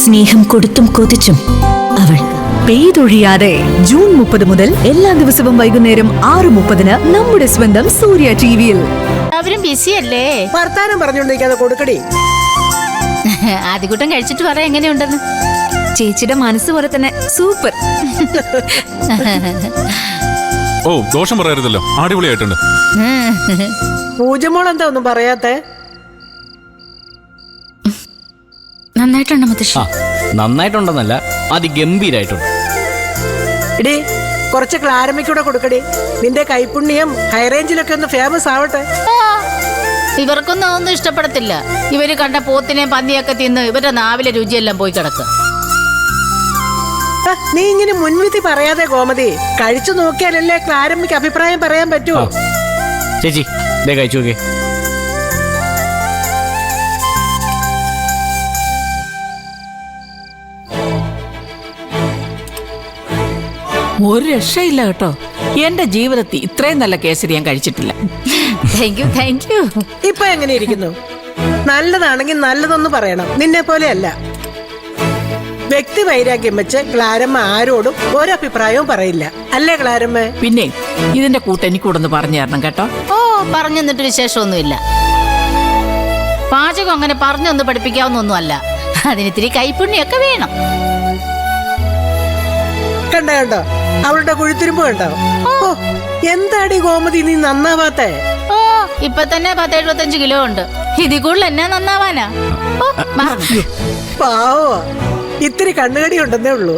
സ്നേഹം കൊടുത്തും കൊതിച്ചും അവൾ പെയ്തൊഴിയാതെ ജൂൺ 30 മുതൽ എല്ലാ ദിവസവും വൈകുന്നേരം 6:30 നമ്മുടെ സ്വന്തം സൂര്യ ടിവിയിൽ. അവരും ബിസിയല്ലേ? വർത്താനം പറഞ്ഞുകൊണ്ടിരിക്കാതെ കൊടുക്കടി. ആദ്യകൂട്ടം കഴിച്ചിട്ട് പറ എങ്ങനെയുണ്ടെന്ന്. ചേച്ചിയുടെ മനസ്സ് പോലെ തന്നെ സൂപ്പർ. ഓ, ദോഷം പറയരുതല്ലോ, അടിപൊളിയായിട്ടുണ്ട്. പൂജമോൾ എന്താ ഒന്നും പറയാത്തെ? നന്നായിട്ടുണ്ട് മുത്തശ്ശി. നന്നായിട്ടുണ്ടെന്നല്ല, അതിഗംഭീരായിട്ടുണ്ട്. എടി, കുറച്ച് ക്ലാരമ്മയ്ക്കൂടെ കൊടുക്കടി. നിന്റെ കൈപുണ്യം ഹൈറേഞ്ചിലൊക്കെ ഒന്ന് ഫേമസ് ആവട്ടെ. ഇവർക്കൊന്നും ഒന്നും ഇഷ്ടപ്പെടത്തില്ല. ഇവര് കണ്ട പോത്തിനെയും പന്നിയൊക്കെ തിന്ന് ഇവരുടെ നാവിലെ രുചിയെല്ലാം പോയി കിടക്കുക. നീ ഇങ്ങനെ മുൻവിധി പറയാതെ ഗോമതി, കഴിച്ചു നോക്കിയാലല്ലേ ക്ലാരമ്മയ്ക്ക് അഭിപ്രായം പറയാൻ പറ്റൂ. ചേച്ചി ദേ കഴിച്ചു നോക്കേ. ഒരു രക്ഷയില്ല കേട്ടോ. എന്റെ ജീവിതത്തിൽ ഇത്രയും നല്ല കേസരി ഞാൻ കഴിച്ചിട്ടില്ല. Thank you. ഇപ്പൊ എങ്ങനെ ഇരിക്കുന്നു? നല്ലതാണെങ്കിൽ നല്ലതൊന്ന് പറയണം. നിന്നെ പോലെയല്ല. വ്യക്തി വൈരാഗ്യം വെച്ച് ക്ലാരമ്മ ആരോടും ഒരഭിപ്രായവും പറയില്ല, അല്ലേ ക്ലാരമ്മ? പിന്നെ ഇതിന്റെ കൂട്ട് എനിക്കൂടൊന്ന് പറഞ്ഞു തരണം കേട്ടോ. ഓ, പറഞ്ഞു തന്നിട്ട് വിശേഷമൊന്നുമില്ല. പാചകം അങ്ങനെ പറഞ്ഞൊന്ന് പഠിപ്പിക്കാവുന്നൊന്നും അല്ല. അതിനിത്തിരി കൈപ്പുണ്യൊക്കെ വേണം. കണ്ടോ അവളുടെ കുഴിത്തിരുമ്പ് കണ്ടോ? ഓ, എന്താടി ഗോമതി നീ നന്നാവാത്തെ? ഓ, ഇപ്പൊ തന്നെ 10-75 കിലോ ഉണ്ട്. ഇതിൽ കൂടുതൽ എന്നാ നന്നാവാനാ? ഓ, പാവോ, ഇത്തിരി കണ്ണുകടി ഉണ്ടെന്നേ ഉള്ളൂ.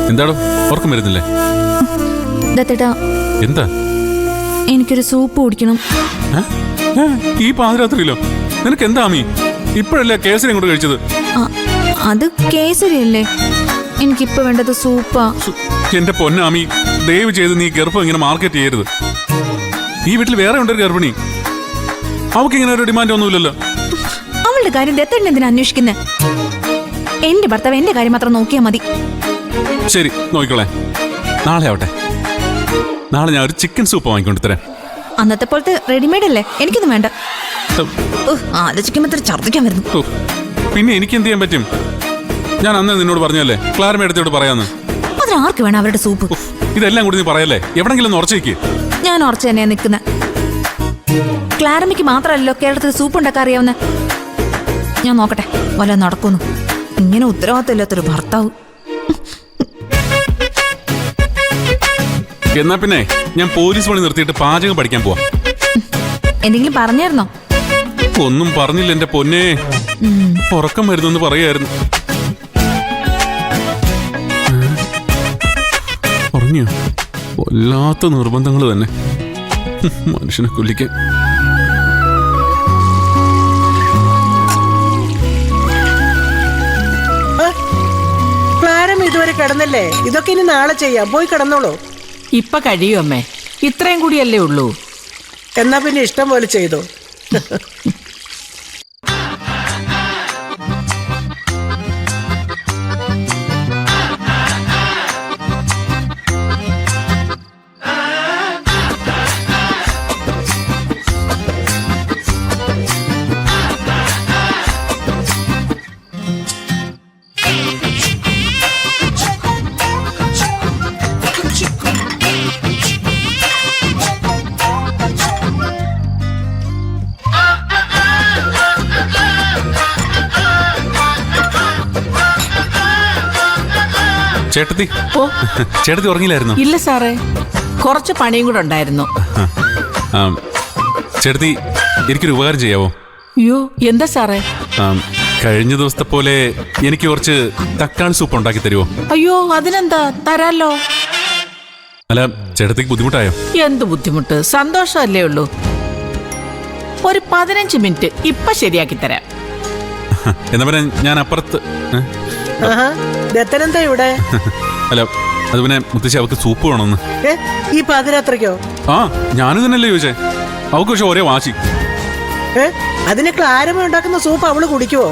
എന്താടോ, ഉറക്കം വരുന്നില്ലേ? ദത്തേട്ടാ, എന്താ? എനിക്കൊരു സൂപ്പ് കുടിക്കണം. ഈ പാതിരാത്രിയിലോ? നിനക്ക് എന്താ അമ്മി? ഇപ്പോഴല്ലേ കേസരി കൊണ്ട് കഴിച്ചത്? അത് കേസരിയല്ലേ? എനിക്കിപ്പോ വേണ്ടത് സൂപ്പാ. എന്റെ പൊന്നാമി, ദയവ് ചെയ്ത് നീ ഗർഭം ഇങ്ങനെ മാർക്കറ്റ് ചെയ്യരുത്. ഈ വീട്ടിൽ വേറെ ഉണ്ടൊരു ഗർഭിണി. അവൾക്ക് ഇങ്ങനെ ഒരു ഡിമാൻഡ് ഒന്നുമില്ലല്ലോ. അവളുടെ കാര്യം ദത്തേട്ടൻ എന്തിനാ അന്വേഷിക്കുന്നേ? എന്റെ ഭർത്താവ് എന്റെ കാര്യം മാത്രം നോക്കിയാ മതി. ശരി, നോക്കിക്കോളെ. നാളെ ആവട്ടെ. നാളെ ഞാൻ ഒരു ചിക്കൻ സൂപ്പ് വാങ്ങിക്കൊണ്ട് തരാം. അന്നത്തെ പോലത്തെ റെഡിമെയ്ഡ് അല്ലേ? എനിക്കൊന്നും വേണ്ട. ആലോചിക്കുമ്പോ ഇത്ര ഛർദ്ദിക്കാൻ വരുന്നു. പിന്നെ എനിക്ക് എന്ത് ചെയ്യാൻ പറ്റും? ഞാൻ അന്ന് നിന്നോട് പറഞ്ഞല്ലേ ക്ലാരമ്മ എടുത്തോട് പറയാന്ന്. അതിനാർക്ക് വേണം അവരുടെ സൂപ്പ്? ഇതെല്ലാം കൂടി നീ പറയല്ലേ? എവിടെങ്കിലും ഒന്ന് ഉറച്ചേക്ക്. ഞാൻ ഉറച്ചു തന്നെയാ നിൽക്കുന്നത്. ക്ലാരമ്മയ്ക്ക് മാത്രമല്ലോ കേരളത്തിൽ സൂപ്പ് ഉണ്ടാക്കാൻ അറിയാവുന്ന. ഞാൻ നോക്കട്ടെ വല്ല നടക്കുന്നു. ഇങ്ങനെ ഉത്തരവാദിത്തമില്ലാത്തൊരു ഭർത്താവ്. എന്നാ പിന്നെ ഞാൻ പോലീസ് പണി നിർത്തിയിട്ട് പാചകം പഠിക്കാൻ പോവാ. എന്തെങ്കിലും പറഞ്ഞായിരുന്നോ? ഒന്നും പറഞ്ഞില്ല എന്റെ പൊന്നേ. ഉറക്കം വരുന്നെന്ന് പറയായിരുന്നു. ഉറങ്ങിയോ? വല്ലാത്ത നിർബന്ധങ്ങൾ തന്നെ മനുഷ്യനെ കൊല്ലിക്കാൻ. ക്ലാരമ്മ ഇതുവരെ കിടന്നല്ലേ? ഇതൊക്കെ ഇനി നാളെ ചെയ്യാം. പോയി കിടന്നോളൂ. ഇപ്പൊ കഴിയും അമ്മേ, ഇത്രയും കൂടിയല്ലേ ഉള്ളൂ. എന്നാ പിന്നെ ഇഷ്ടം പോലെ ചെയ്തോ. ചേട്ടത്തി, ഓ, ചേട്ടത്തി ഉറങ്ങിയില്ലായിരുന്നു? ഇല്ല സാറേ, കുറച്ച് പണിയും കൂടെ ഉണ്ടായിരുന്നു. ചേട്ടത്തി, എനിക്കൊരു ഉപകാരം ചെയ്യാവോ? അയ്യോ, എന്താ സാറേ? കഴിഞ്ഞ ദിവസത്തെ പോലെ എനിക്ക് കുറച്ച് തക്കാളി സൂപ്പ് ഉണ്ടാക്കി തരുമോ? അയ്യോ, അതിനെന്താ, തരാലോ. അല്ല, ചേട്ടത്തിക്ക് ബുദ്ധിമുട്ടായോ? എന്ത് ബുദ്ധിമുട്ട്, സന്തോഷമല്ലേ ഉള്ളൂ. ഒരു 15 മിനിറ്റ് ഇപ്പൊ ശരിയാക്കി തരാം. എന്നാ പിന്നെ ഞാൻ അപ്പുറത്ത്. ദത്തനെന്താ ഇവിടെ? അല്ല, അത് പിന്നെ മുത്തശ്ശി അവക്ക് സൂപ്പ് വേണമെന്ന്. ഈ പാതിരാത്രയ്ക്കോ? ആ ഞാനും തന്നെയല്ലേ ചോദിച്ചേ. അവക്ക് പക്ഷെ ഒരേ വാശി. അതിന് ക്ലാരമ്മ ഉണ്ടാക്കുന്ന സൂപ്പ് അവള് കുടിക്കുവോ?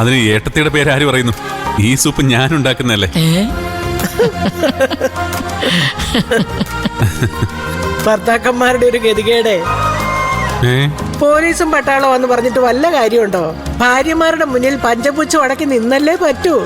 അതിന് ഏട്ടത്തിയുടെ പേര് ആര് പറയുന്നു? ഈ സൂപ്പ് ഞാൻ ഉണ്ടാക്കുന്നല്ലേ. ഭർത്താക്കന്മാരുടെ ഒരു ഗതികേടെ. പോലീസും പട്ടാളവും എന്ന് പറഞ്ഞിട്ട് വല്ല കാര്യമുണ്ടോ? ഭാര്യമാരുടെ മുന്നിൽ പഞ്ചപുച്ഛം അടക്കി നിന്നല്ലേ പറ്റൂ.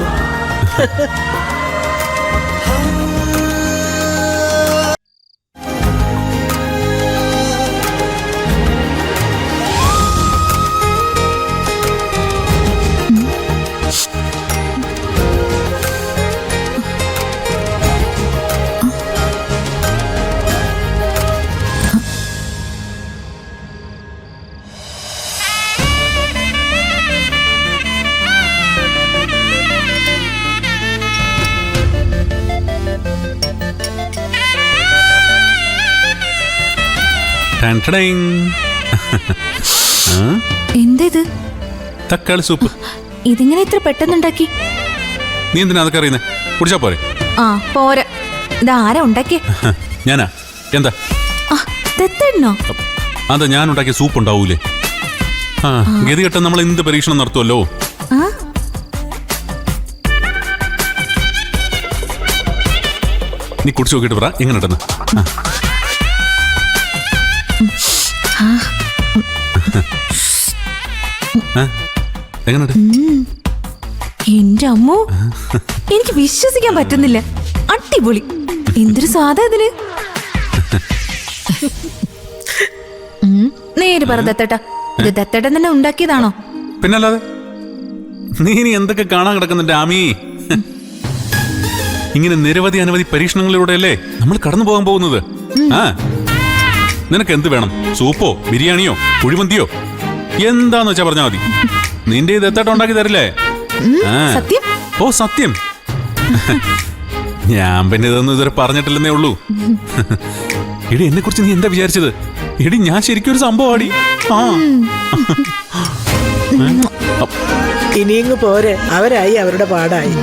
എന്തേത്? തക്കാളി സൂപ്പ്. ഇതിങ്ങനെ ഇത്ര പെട്ടെന്നുണ്ടാക്കി? നീ എന്തിനാ അതൊക്കെ അറിയുന്നേ? കുടിച്ചാ പോരെ? ആ പോരാ. ഇതാരാ ഉണ്ടാക്കിയ? ഞാനാ. എന്താ തെത്തണ്ണോ? അതാ ഞാൻ ഉണ്ടാക്കിയ സൂപ്പ് ഉണ്ടാവൂലേ? ആ ഗതികെട്ട നമ്മൾ എന്ത് പരീക്ഷണം നടത്തുമല്ലോ. നീ കുടിച്ചു നോക്കിയിട്ട് പറ എങ്ങനെ ഉണ്ടെന്ന്. എങ്ങനെയുണ്ട്? എന്റെ അമ്മോ, എനിക്ക് വിശ്വസിക്കാൻ പറ്റുന്നില്ല. അടിപൊളി. എന്തൊരു സ്വാദാ ഇതില്. നേര് പറ ദത്തേട്ടാ, ഇത് ദത്തേട്ടൻ തന്നെ ഉണ്ടാക്കിയതാണോ? പിന്നല്ലാതെ. നീ ഇനി എന്തൊക്കെ കാണാൻ കിടക്കുന്നുണ്ട് ആമി. ഇങ്ങനെ നിരവധി അനവധി പരീക്ഷണങ്ങളിലൂടെയല്ലേ നമ്മൾ കടന്നു പോകാൻ പോകുന്നത്. ആ നിനക്ക് എന്ത് വേണം? സൂപ്പോ ബിരിയാണിയോ കുഴിമന്തിയോ എന്താന്ന് വെച്ചാ പറഞ്ഞാ മതി. നിന്റെ ഇത് എത്തേട്ട ഉണ്ടാക്കി തരില്ലേ? സത്യം? ഓ സത്യം. ഞാൻ പിന്നെ ഇതൊന്നും ഇതുവരെ പറഞ്ഞിട്ടില്ലെന്നേ ഉള്ളൂ. എടി എന്നെ കുറിച്ച് നീ എന്താ വിചാരിച്ചത്? എടി ഞാൻ ശരിക്കും ഒരു സംഭവമാടി. ആ ഇനിയിങ്ങ് പോരെ, അവരായി അവരുടെ പാടായി.